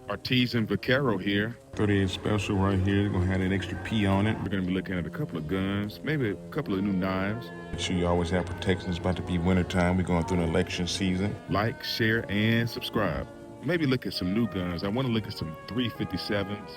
Artisan Vaquero here. 38 special right here. Gonna have that extra P on it. We're gonna be looking at a couple of guns, maybe a couple of new knives. Make sure you always have protection. It's about to be wintertime. We're going through an election season. Like, share, and subscribe. Maybe look at some new guns. I want to look at some 357s.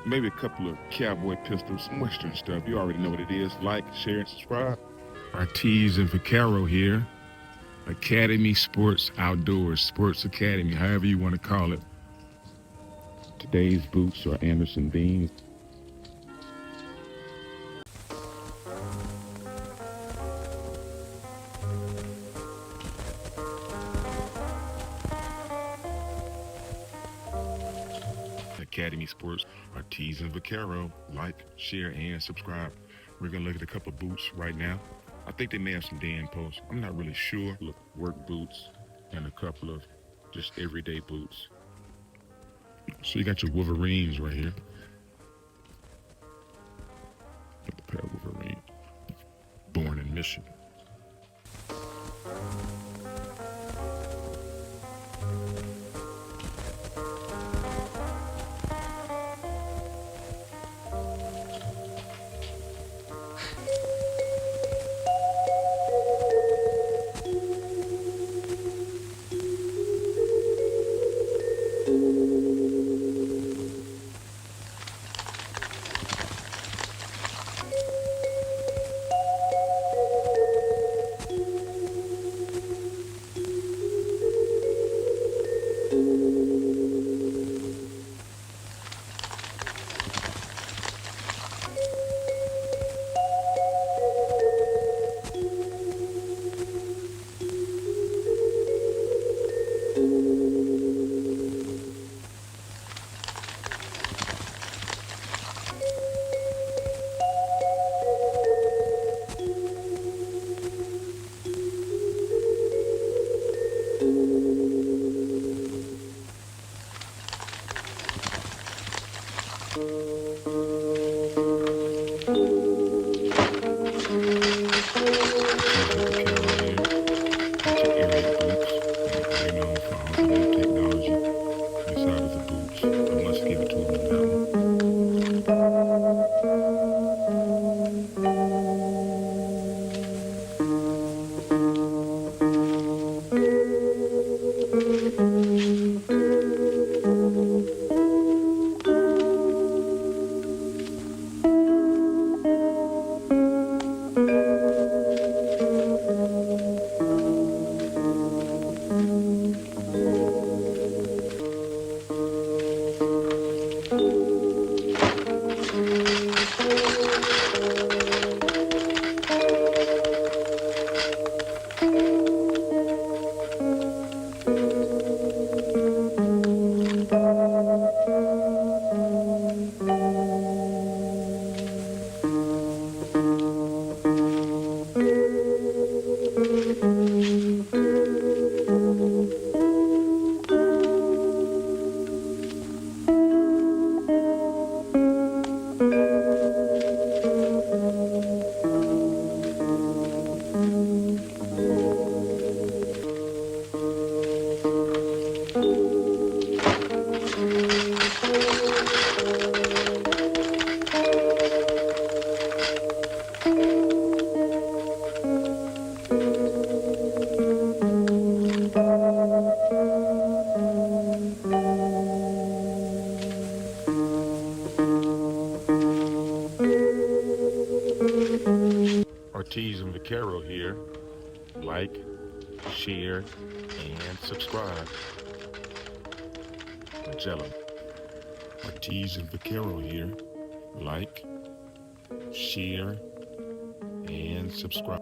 Maybe a couple of cowboy pistols, some Western stuff. You already know what it is. Like, share, and subscribe. Artisan Vaquero here. Academy Sports Outdoors, Sports Academy, however you want to call it. Today's boots are Anderson Beans. Academy Sports, Artisan Vaquero. Like, share, and subscribe. We're gonna look at a couple of boots right now. I think they may have some Dan posts. I'm not really sure. Look, work boots and a couple of just everyday boots. So you got your Wolverines right here. Got the pair of Wolverines. Born in Michigan. Artisan Vaquero here. Like, share, and subscribe. Magellan. Artisan Vaquero here. Like, share, and subscribe.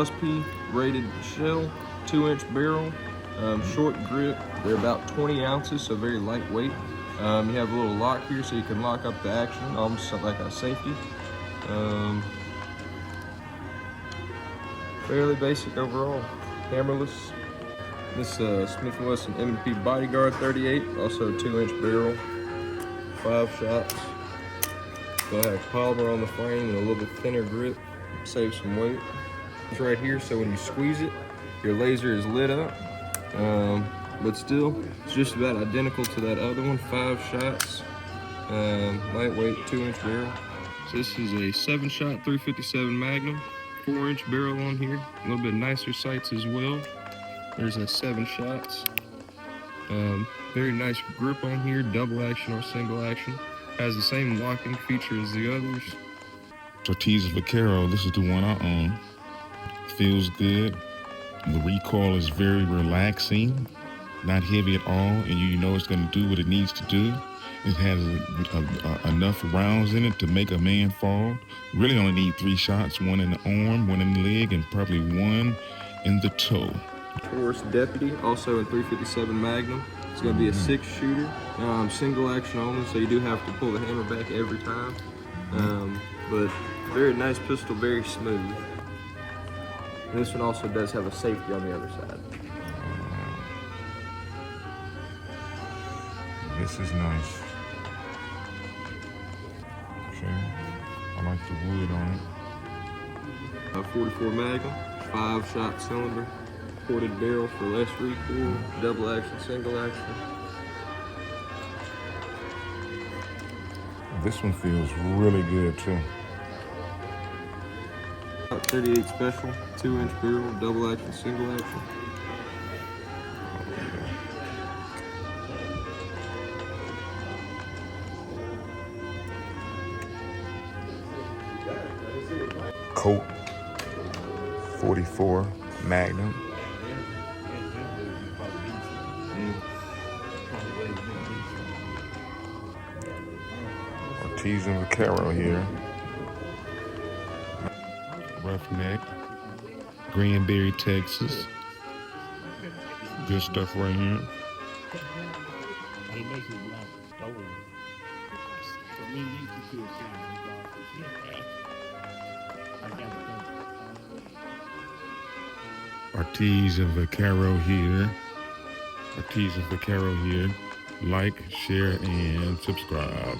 plus P rated shell, 2-inch barrel, short grip. They're about 20 ounces, so very lightweight. You have a little lock here so you can lock up the action, almost like a safety. Fairly basic overall. Hammerless. This Smith & Wesson M&P Bodyguard 38, also a 2-inch barrel, 5 shots. Gonna have polymer on the frame and a little bit thinner grip, save some weight. It's right here, so when you squeeze it, your laser is lit up. But still, it's just about identical to that other one, 5 shots. Lightweight, 2-inch barrel. So this is a 7-shot 357 Magnum, 4-inch barrel on here. A little bit nicer sights as well. There's a 7 shots. Very nice grip on here, double action or single action. Has the same locking feature as the others. Artisan Vaquero, this is the one I own. Feels good. The recoil is very relaxing, not heavy at all, and you know it's going to do what it needs to do. It has enough rounds in it to make a man fall. Really only need 3 shots, 1 in the arm, 1 in the leg, and probably 1 in the toe. Taurus Deputy, also in 357 Magnum. It's going to be a 6-shooter, single action only, so you do have to pull the hammer back every time. But very nice pistol, very smooth. And this one also does have a safety on the other side. This is nice. Okay, I like the wood on it. 44 Magnum, 5-shot cylinder, ported barrel for less recoil, double action, single action. This one feels really good too. 38 Special, 2-inch barrel, double action, single action. Colt 44 Magnum. Artisan Vaquero here. Roughneck, Granbury, Texas. Good stuff right here. Artisan Vaquero here. Artisan Vaquero here. Like, share, and subscribe.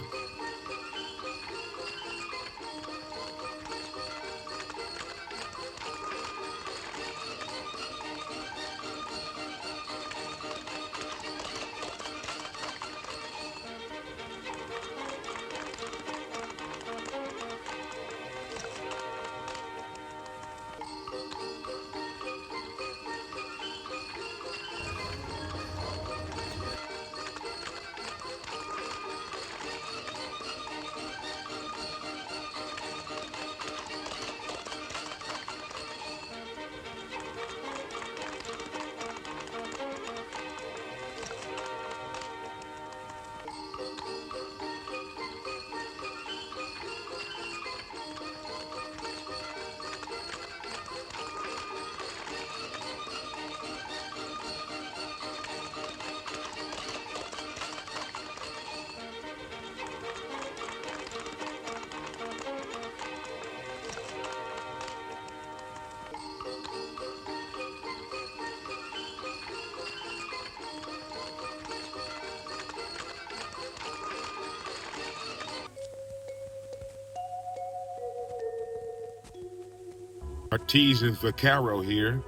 Artisan Vaquero here.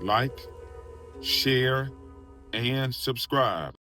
Like, share, and subscribe.